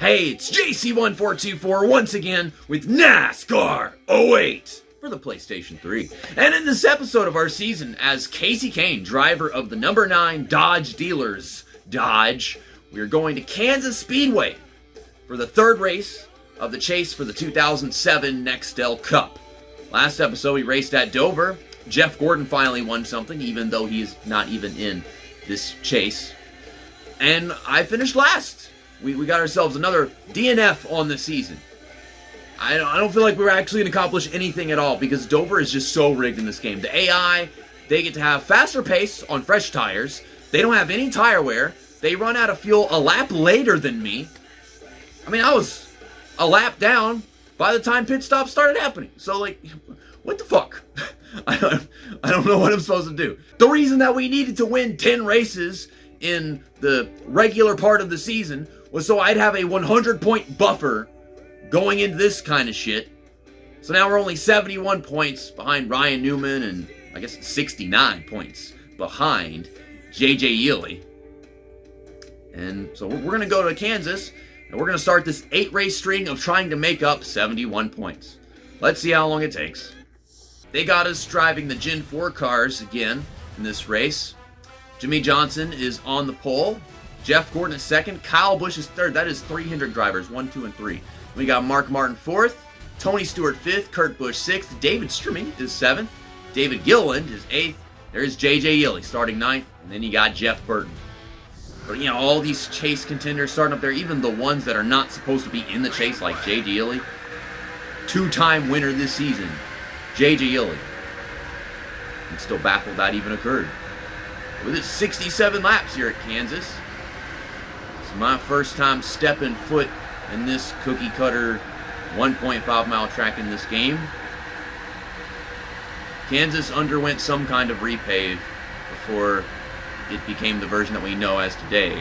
Hey, it's JC1424 once again with NASCAR 08 for the PlayStation 3. And in this episode of our season, as Kasey Kahne, driver of the number 9 Dodge dealers, Dodge, we are going to Kansas Speedway for the third race of the chase for the 2007 Nextel Cup. Last episode, we raced at Dover. Jeff Gordon finally won something, even though he's not even in this chase. And I finished last. We got ourselves another DNF on the season. I don't feel like we were actually going to accomplish anything at all because Dover is just so rigged in this game. The AI, they get to have faster pace on fresh tires. They don't have any tire wear. They run out of fuel a lap later than me. I mean, I was a lap down by the time pit stops started happening. So, like, what the fuck? I don't know what I'm supposed to do. The reason that we needed to win 10 races in the regular part of the season was so I'd have a 100-point buffer going into this kind of shit. So now we're only 71 points behind Ryan Newman and I guess 69 points behind J.J. Yeley. And so we're going to go to Kansas and we're going to start this 8-race string of trying to make up 71 points. Let's see how long it takes. They got us driving the Gen 4 cars again in this race. Jimmy Johnson is on the pole. Jeff Gordon is second. Kyle Busch is third. That is 300 drivers, 1, 2, and 3. We got Mark Martin fourth. Tony Stewart fifth. Kurt Busch sixth. David Strumming is seventh. David Gilliland is eighth. There's J.J. Yeley starting ninth. And then you got Jeff Burton. But, you know, all these chase contenders starting up there, even the ones that are not supposed to be in the chase, like J.J. Yeley. Two-time winner this season, J.J. Yeley. I'm still baffled that even occurred. With its 67 laps here at Kansas. It's my first time stepping foot in this cookie cutter 1.5 mile track in this game. Kansas underwent some kind of repave before it became the version that we know as today.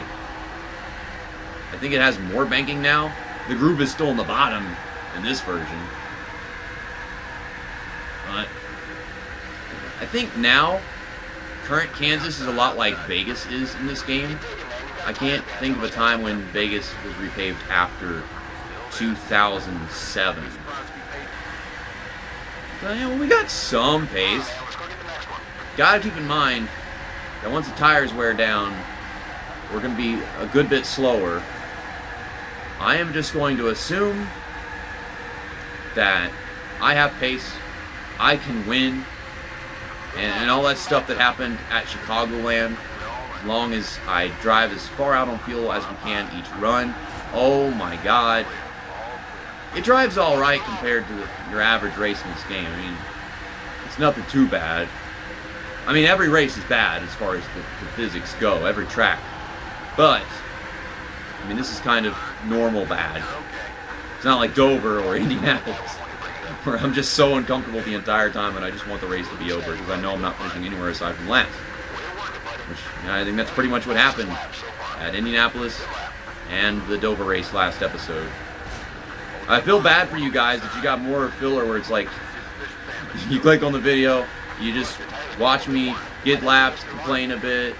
I think it has more banking now. The groove is still in the bottom in this version. But I think now current Kansas is a lot like Vegas is in this game. I can't think of a time when Vegas was repaved after 2007. So, you know, we got some pace. Gotta keep in mind that once the tires wear down, we're going to be a good bit slower. I am just going to assume that I have pace, I can win, and all that stuff that happened at Chicagoland, as long as I drive as far out on fuel as we can each run. Oh my God. It drives all right compared to your average race in this game. I mean, it's nothing too bad. I mean, every race is bad as far as the physics go, every track. But, I mean, this is kind of normal bad. It's not like Dover or Indianapolis, where I'm just so uncomfortable the entire time and I just want the race to be over because I know I'm not finishing anywhere aside from last. Which, you know, I think that's pretty much what happened at Indianapolis and the Dover race last episode. I feel bad for you guys that you got more filler where it's like, you click on the video, you just watch me get lapped, complain a bit,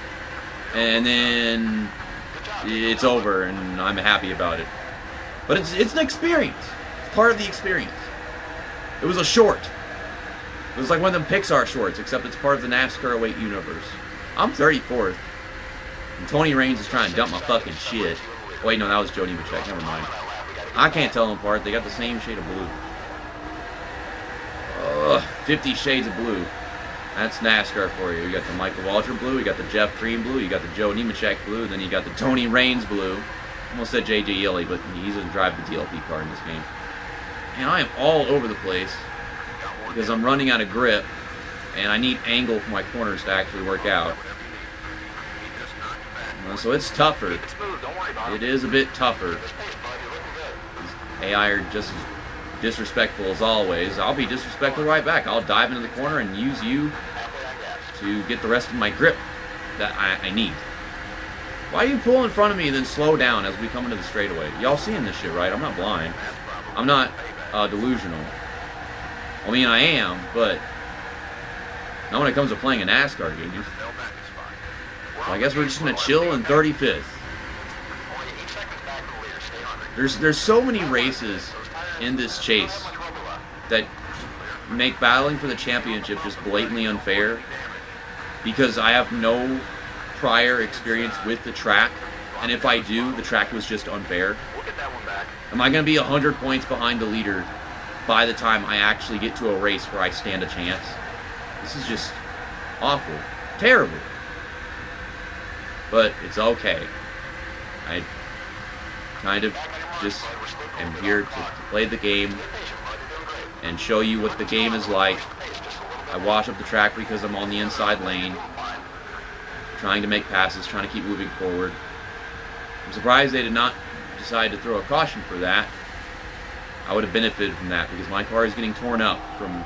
and then it's over and I'm happy about it. But it's an experience. It's part of the experience. It was a short. It was like one of them Pixar shorts, except it's part of the NASCAR 08 universe. I'm 34th. And Tony Raines is trying to dump my fucking shit. Wait, no, that was Joe Nemechek. Never mind. I can't tell them apart. They got the same shade of blue. 50 shades of blue. That's NASCAR for you. You got the Michael Waltrip blue, you got the Jeff Green blue, you got the Joe Nemechek blue, and then you got the Tony Raines blue. Almost said J.J. Yeley, but he doesn't drive the DLP car in this game. And I am all over the place because I'm running out of grip and I need angle for my corners to actually work out. So it's tougher. It is a bit tougher. These AI are just as disrespectful as always. I'll be disrespectful right back. I'll dive into the corner and use you to get the rest of my grip that I need. Why do you pull in front of me and then slow down as we come into the straightaway? Y'all seeing this shit, right? I'm not blind. I'm not delusional. I mean, I am, but not when it comes to playing a NASCAR game. So I guess we're just going to chill in 35th. There's so many races in this chase that make battling for the championship just blatantly unfair because I have no prior experience with the track, and if I do, the track was just unfair. Am I going to be 100 points behind the leader by the time I actually get to a race where I stand a chance? This is just awful. Terrible. But it's okay. I kind of just am here to play the game and show you what the game is like. I wash up the track because I'm on the inside lane, trying to make passes, trying to keep moving forward. I'm surprised they did not decide to throw a caution for that. I would have benefited from that because my car is getting torn up from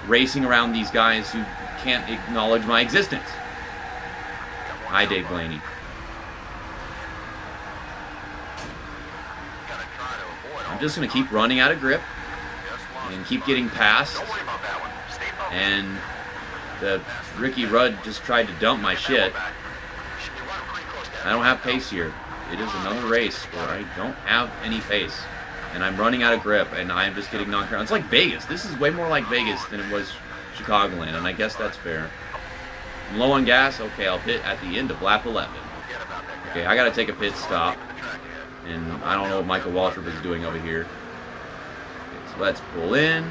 racing around these guys who can't acknowledge my existence. Hi, Dave Blaney. I'm just going to keep running out of grip and keep getting past. And the Ricky Rudd just tried to dump my shit. I don't have pace here. It is another race where I don't have any pace. And I'm running out of grip, and I'm just getting knocked around. It's like Vegas. This is way more like Vegas than it was Chicagoland, and I guess that's fair. I'm low on gas. Okay, I'll pit at the end of lap 11. Okay, I gotta take a pit stop. And I don't know what Michael Waltrip is doing over here. Okay, so let's pull in,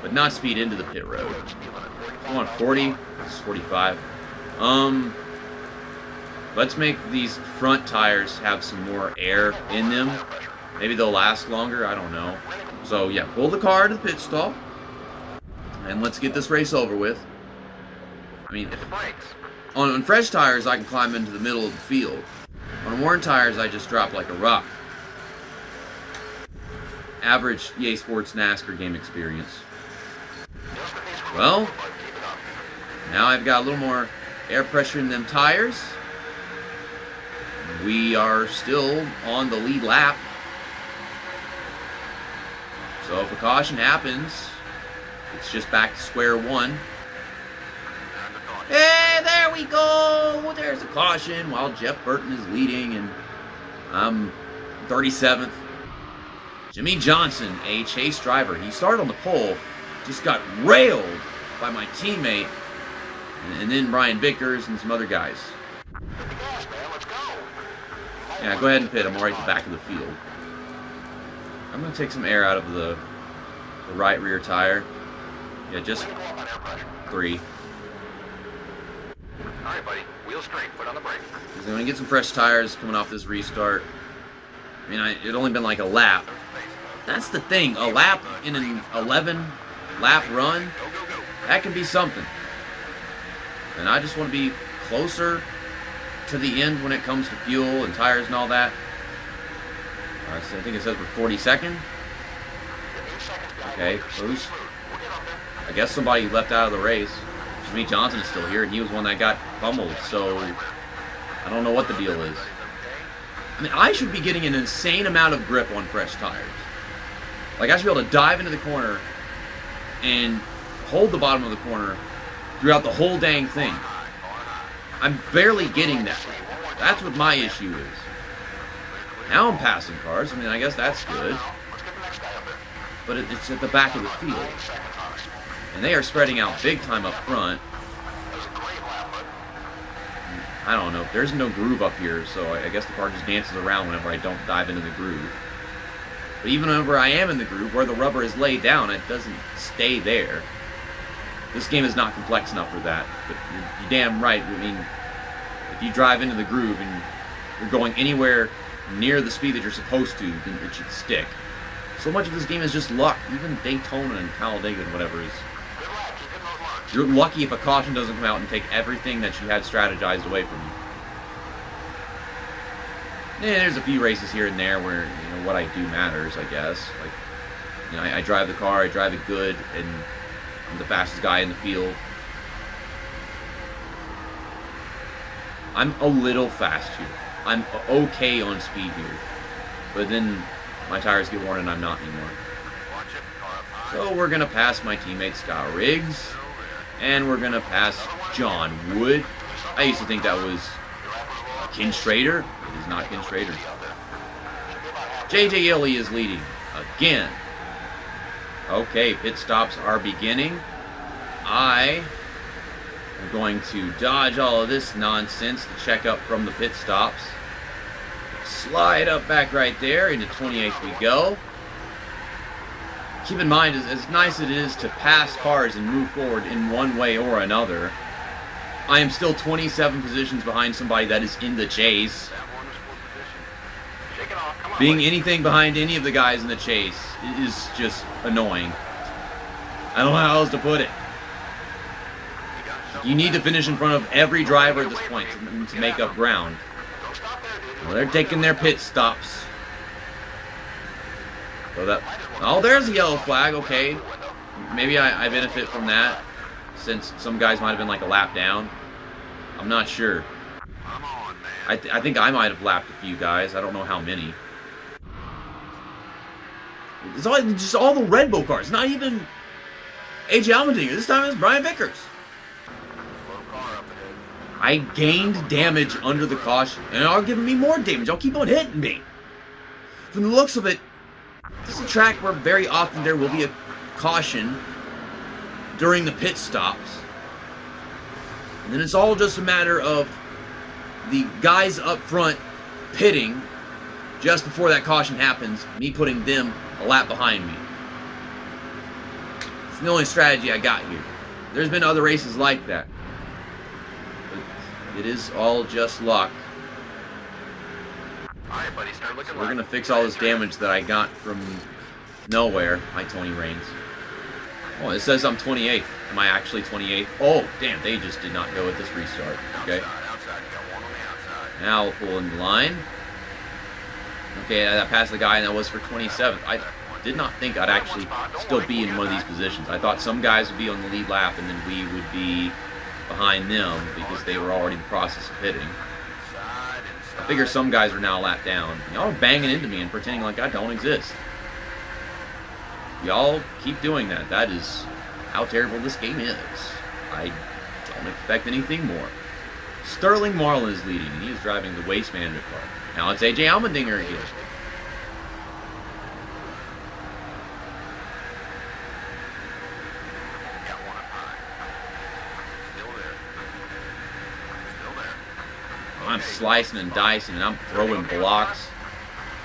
but not speed into the pit road. I want 40. This is 45. Let's make these front tires have some more air in them. Maybe they'll last longer. I don't know. So yeah, pull the car to the pit stop, and let's get this race over with. I mean, on fresh tires, I can climb into the middle of the field. On worn tires, I just drop like a rock. Average EA Sports NASCAR game experience. Well, now I've got a little more air pressure in them tires. We are still on the lead lap. So if a caution happens, it's just back to square one. Hey, there we go! There's a caution while Jeff Burton is leading, and I'm 37th. Jimmy Johnson, a chase driver. He started on the pole, just got railed by my teammate, and then Brian Vickers and some other guys. Yeah, go ahead and pit. I'm right at the back of the field. I'm going to take some air out of the right rear tire. Yeah, just 3. Alright, buddy. Wheel straight. Put on the brake. I'm going to get some fresh tires coming off this restart. I mean, it only been like a lap. That's the thing. A lap in an 11-lap run, that can be something. And I just want to be closer to the end when it comes to fuel and tires and all that. Alright, so I think it says we're 42nd. Okay, so I guess somebody left out of the race. Jimmy Johnson is still here, and he was one that got pummeled, so I don't know what the deal is. I mean, I should be getting an insane amount of grip on fresh tires. Like, I should be able to dive into the corner and hold the bottom of the corner throughout the whole dang thing. I'm barely getting that. That's what my issue is. Now I'm passing cars. I mean, I guess that's good. But it's at the back of the field. And they are spreading out big time up front. I don't know. There's no groove up here, so I guess the car just dances around whenever I don't dive into the groove. But even whenever I am in the groove, where the rubber is laid down, it doesn't stay there. This game is not complex enough for that. But you're damn right. I mean, if you drive into the groove and you're going anywhere near the speed that you're supposed to, then it should stick. So much of this game is just luck. Even Daytona and Talladega and whatever is... You're lucky if a caution doesn't come out and take everything that you had strategized away from you. Yeah, there's a few races here and there where, you know, what I do matters, I guess. Like, you know, I drive the car, I drive it good, and I'm the fastest guy in the field. I'm a little fast here. I'm okay on speed here. But then my tires get worn and I'm not anymore. So we're going to pass my teammate Scott Riggs. And we're going to pass John Wood. I used to think that was Ken Schrader. It is not Ken Schrader. J.J. Yeley is leading again. Okay, pit stops are beginning. I am going to dodge all of this nonsense to check up from the pit stops. Slide up back right there. Into 28th we go. Keep in mind, as nice as it is to pass cars and move forward in one way or another, I am still 27 positions behind somebody that is in the chase. Being anything behind any of the guys in the chase is just annoying. I don't know how else to put it. You need to finish in front of every driver at this point to make up ground. Well, they're taking their pit stops. So there's a yellow flag. Okay, maybe I benefit from that, since some guys might have been like a lap down. I'm not sure. I think I might have lapped a few guys. I don't know how many. It's just all the Red Bull cars. Not even AJ Allmendinger. This time it's Brian Vickers. I gained damage under the caution, and y'all giving me more damage. Y'all keep on hitting me. From the looks of it, this is a track where very often there will be a caution during the pit stops. And then it's all just a matter of the guys up front pitting just before that caution happens, me putting them a lap behind me. It's the only strategy I got here. There's been other races like that. But it is all just luck. Alright, buddy, start looking. So we're going to fix all this damage that I got from nowhere. Hi, Tony Raines. Oh, it says I'm 28th. Am I actually 28th? Oh, damn, they just did not go with this restart. Okay. Outside, you got one on the outside. Now we'll pull in the line. Okay, I passed the guy, and that was for 27th. I did not think I'd actually still be in one of these positions. I thought some guys would be on the lead lap, and then we would be behind them because they were already in the process of pitting. I figure some guys are now a lap down. Y'all are banging into me and pretending like I don't exist. Y'all keep doing that. That is how terrible this game is. I don't expect anything more. Sterling Marlin is leading, and he is driving the Waste Management car. Now it's AJ Allmendinger again. Got one up high. Still there. Still there. I'm slicing and dicing, and I'm throwing blocks.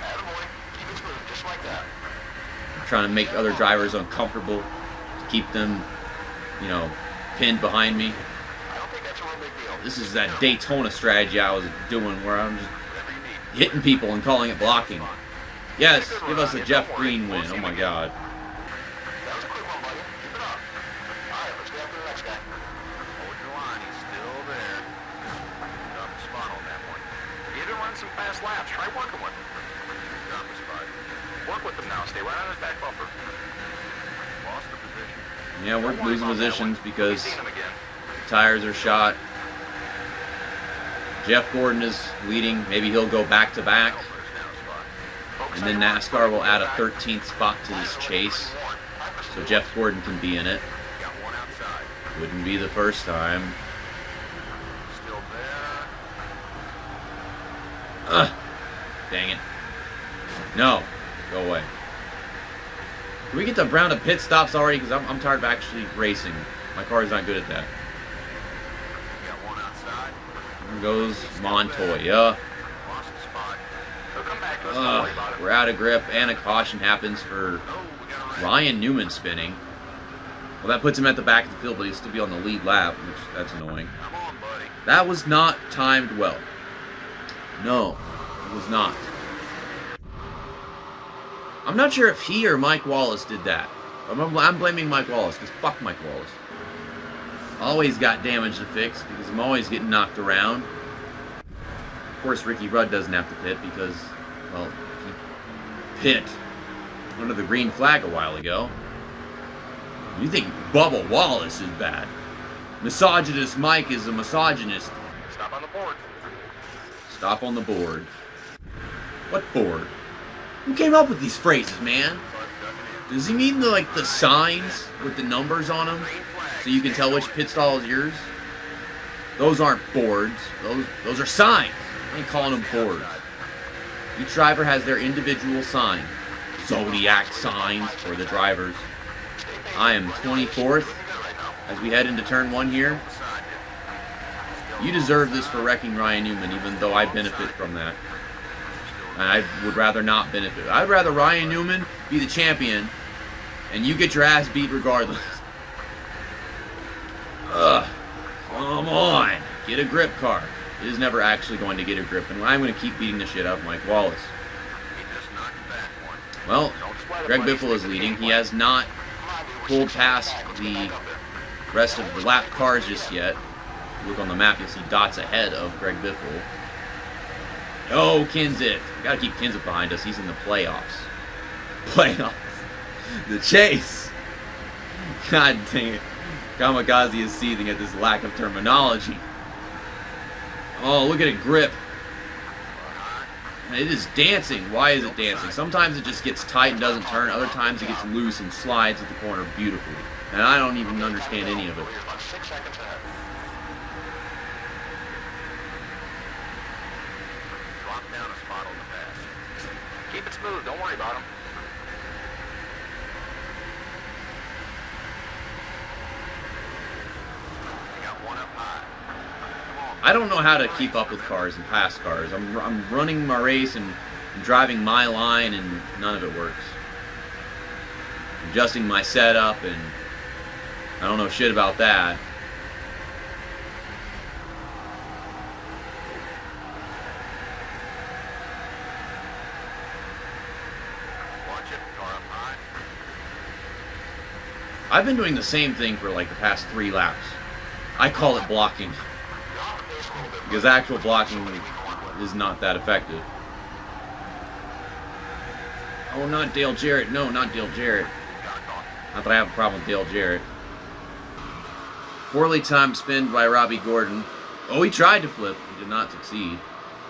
Attaboy. Keep it smooth, just like that. I'm trying to make other drivers uncomfortable to keep them, pinned behind me. I don't think that's a real big deal. This is that Daytona strategy I was doing where I'm just hitting people and calling it blocking. Yes, give us a Jeff Green win. Oh my God. That was a quick one, buddy. Keep it up. Alright, let's go after the next guy. Hold your line, he's still there. Drop the spot on that one. He had to run some fast laps. Try working with him. Drop the spot. Work with him now. Stay right on his back bumper. Lost the position. Yeah, we're losing positions because We've seen him again. tires are shot. Jeff Gordon is leading. Maybe he'll go back to back. And then NASCAR will add a 13th spot to this chase. So Jeff Gordon can be in it. Got one outside. Wouldn't be the first time. Still there. Dang it. No. Go away. Can we get to round of pit stops already? Because I'm tired of actually racing. My car is not good at that. Got one outside. There goes Montoya. Lost the spot. He'll come back to us. Don't worry about it. We're out of grip, and a caution happens for Oh, we got a wreck. Ryan Newman spinning. Well, that puts him at the back of the field, but he'll still be on the lead lap, which that's annoying. Come on, buddy. That was not timed well. No, it was not. I'm not sure if he or Mike Wallace did that. I'm blaming Mike Wallace, because fuck Mike Wallace. Always got damage to fix, because I'm always getting knocked around. Of course, Ricky Rudd doesn't have to pit, because, well, he pit under the green flag a while ago. You think Bubba Wallace is bad. Misogynist Mike is a misogynist. Stop on the board. Stop on the board. What board? Who came up with these phrases, man? Does he mean the signs with the numbers on them, so you can tell which pit stall is yours? Those aren't boards. Those are signs. I ain't calling them boards. Each driver has their individual sign. Zodiac signs for the drivers. I am 24th as we head into turn 1 here. You deserve this for wrecking Ryan Newman, even though I benefit from that. I would rather not benefit. I'd rather Ryan Newman be the champion, and you get your ass beat regardless. Ugh. Come on. Get a grip car. It is never actually going to get a grip, and I'm going to keep beating the shit out of Mike Wallace. Well, Greg Biffle is leading. He has not pulled past the rest of the lapped cars just yet. Look on the map, you'll see dots ahead of Greg Biffle. Oh, Kenseth. We gotta keep Kenseth behind us. He's in the playoffs. Playoffs. The chase. God dang it. Kamikaze is seething at this lack of terminology. Oh, look at it grip. It is dancing. Why is it dancing? Sometimes it just gets tight and doesn't turn. Other times it gets loose and slides at the corner beautifully. And I don't even understand any of it. Drop down a spot on the pass. Keep it smooth. Don't worry about him. You got one up high. I don't know how to keep up with cars and pass cars. I'm running my race and driving my line, and none of it works. Adjusting my setup, and I don't know shit about that. Watch it. Car up high. I've been doing the same thing for like the past 3 laps. I call it blocking. Because actual blocking is not that effective. Oh, not Dale Jarrett. No, not Dale Jarrett. Not that I have a problem with Dale Jarrett. Poorly timed spin by Robbie Gordon. Oh, he tried to flip. He did not succeed.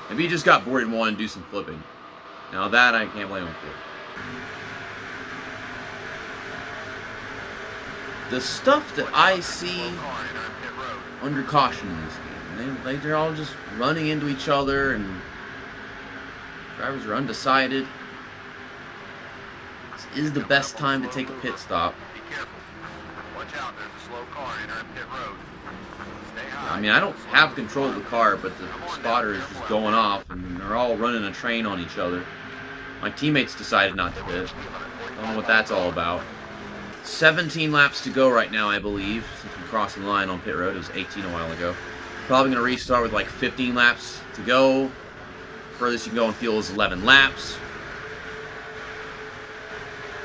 Maybe he just got bored and wanted to do some flipping. Now that I can't blame him for. The stuff that I see under caution in this game. They're all just running into each other, and drivers are undecided. This is the best time to take a pit stop. Be careful. Watch out. There's a slow car entering pit road. Stay high. I mean, I don't have control of the car, but the spotter is just going off, and they're all running a train on each other. My teammates decided not to pit. Don't know what that's all about. 17 laps to go right now, I believe, since we crossed the line on pit road. It was 18 a while ago. Probably going to restart with like 15 laps to go. Furthest you can go in fuel is 11 laps.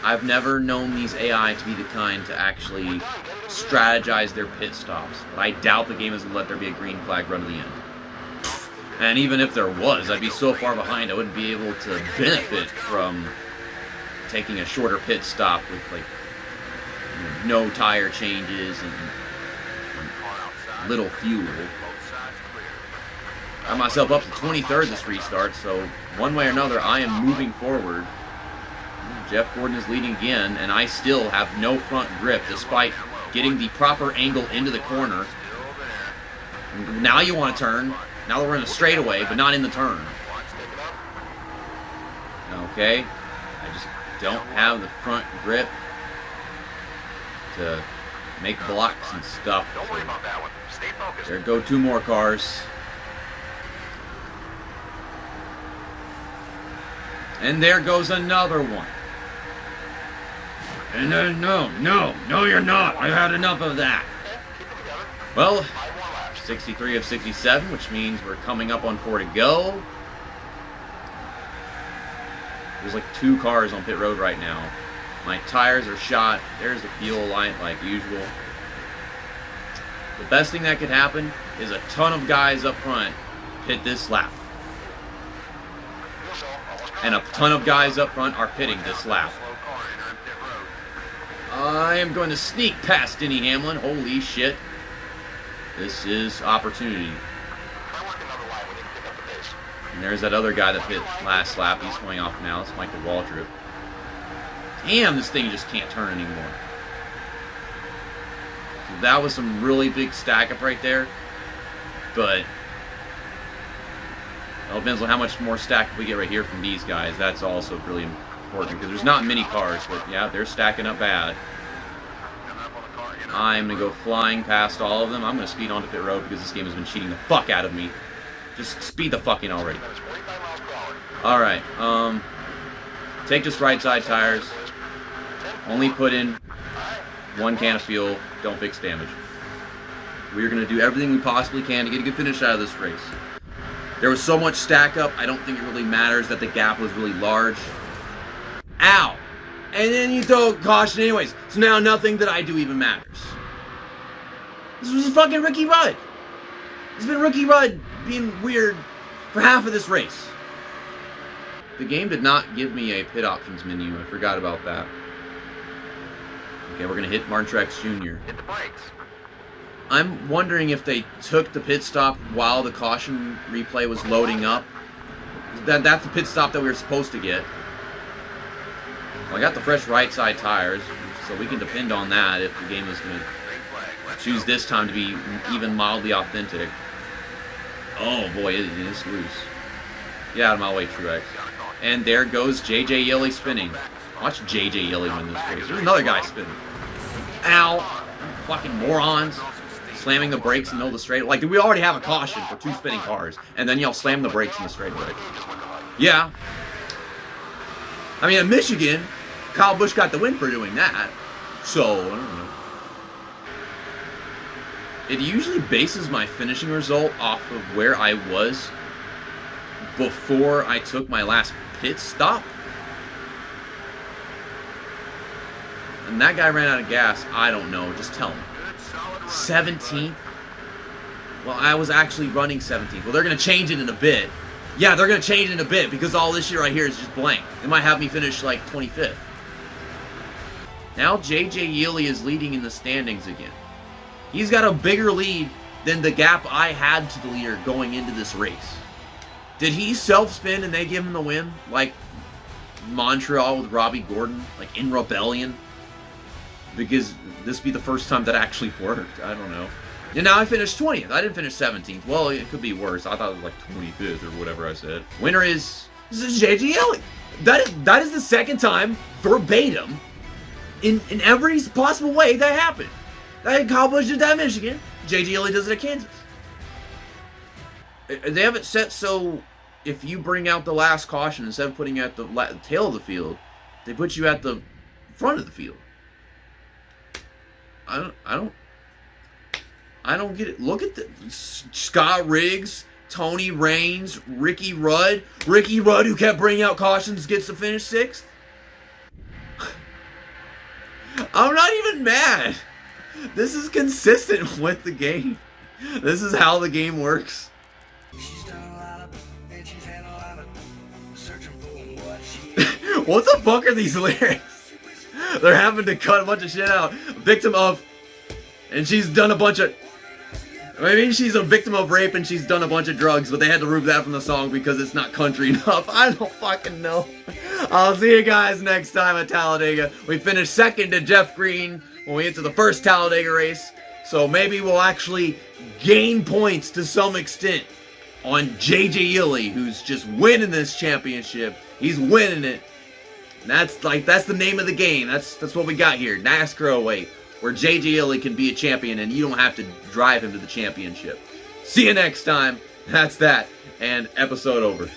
I've never known these AI to be the kind to actually strategize their pit stops. But I doubt the game is going to let there be a green flag run to the end. And even if there was, I'd be so far behind I wouldn't be able to benefit from taking a shorter pit stop with like no tire changes and little fuel. Got myself up to 23rd this restart, so one way or another, I am moving forward. Jeff Gordon is leading again, and I still have no front grip despite getting the proper angle into the corner. Now you want to turn. Now we're in a straightaway, but not in the turn. Okay. I just don't have the front grip to make blocks and stuff. Don't worry about that one. Stay focused. There go 2 more cars. And there goes another one. And then, no, you're not. I've had enough of that. Well, 63 of 67, which means we're coming up on 4 to go. There's like 2 cars on pit road right now. My tires are shot. There's the fuel light like usual. The best thing that could happen is a ton of guys up front pit this lap. And a ton of guys up front are pitting this lap. I am going to sneak past Denny Hamlin. Holy shit. This is opportunity. And there's that other guy that pit last lap. He's going off now. It's Michael Waltrip. Damn, this thing just can't turn anymore. So that was some really big stack up right there. But Well, it depends on how much more stack we get right here from these guys. That's also really important because there's not many cars, but yeah, they're stacking up bad. I'm going to go flying past all of them. I'm going to speed onto pit road because this game has been cheating the fuck out of me. Just speed the fuck in already. Alright, take just right side tires. Only put in 1 can of fuel. Don't fix damage. We're going to do everything we possibly can to get a good finish out of this race. There was so much stack up, I don't think it really matters that the gap was really large. Ow! And then you throw caution anyways. So now nothing that I do even matters. This was fucking Ricky Rudd. It's been Ricky Rudd being weird for half of this race. The game did not give me a pit options menu. I forgot about that. Okay, we're going to hit Martin Truex Jr. Hit the brakes. I'm wondering if they took the pit stop while the caution replay was loading up. That's the pit stop that we were supposed to get. Well, I got the fresh right side tires, so we can depend on that if the game is going to choose this time to be even mildly authentic. Oh boy, it is loose. Get out of my way, Truex. And there goes JJ Yeley spinning. Watch JJ Yeley win this race. There's another guy spinning. Ow! Fucking morons. Slamming the brakes in the middle of the straight. Like, we already have a caution for 2 spinning cars, and then y'all slam the brakes in the straightaway. Yeah. I mean, in Michigan, Kyle Busch got the win for doing that. So, I don't know. It usually bases my finishing result off of where I was before I took my last pit stop. And that guy ran out of gas. I don't know. Just tell me. 17th? Well, I was actually running 17th. Well, they're going to change it in a bit. Yeah, they're going to change it in a bit because all this shit right here is just blank. They might have me finish like 25th. Now JJ Yeley is leading in the standings again. He's got a bigger lead than the gap I had to the leader going into this race. Did he self-spin and they give him the win? Like Montreal with Robbie Gordon? Like in rebellion? Because this be the first time that actually worked. I don't know. And now I finished 20th. I didn't finish 17th. Well, it could be worse. I thought it was like 25th or whatever I said. Winner is JJ Yeley. That is the second time, verbatim, in every possible way that happened. Kyle Busch did that in Michigan. JJ Yeley does it at Kansas. They have it set so if you bring out the last caution instead of putting you at the tail of the field, they put you at the front of the field. I don't get it. Look at the Scott Riggs, Tony Raines, Ricky Rudd. Ricky Rudd, who kept bringing out cautions, gets to finish 6th. I'm not even mad. This is consistent with the game. This is how the game works. What the fuck are these lyrics? They're having to cut a bunch of shit out. Victim of... And she's done a bunch of... I mean, she's a victim of rape and she's done a bunch of drugs, but they had to remove that from the song because it's not country enough. I don't fucking know. I'll see you guys next time at Talladega. We finished second to Jeff Green when we get to the first Talladega race. So maybe we'll actually gain points to some extent on JJ Yeley, who's just winning this championship. He's winning it. And that's the name of the game. That's what we got here. NASCAR 08. Where JJ Yeley can be a champion and you don't have to drive him to the championship. See you next time. That's that. And episode over.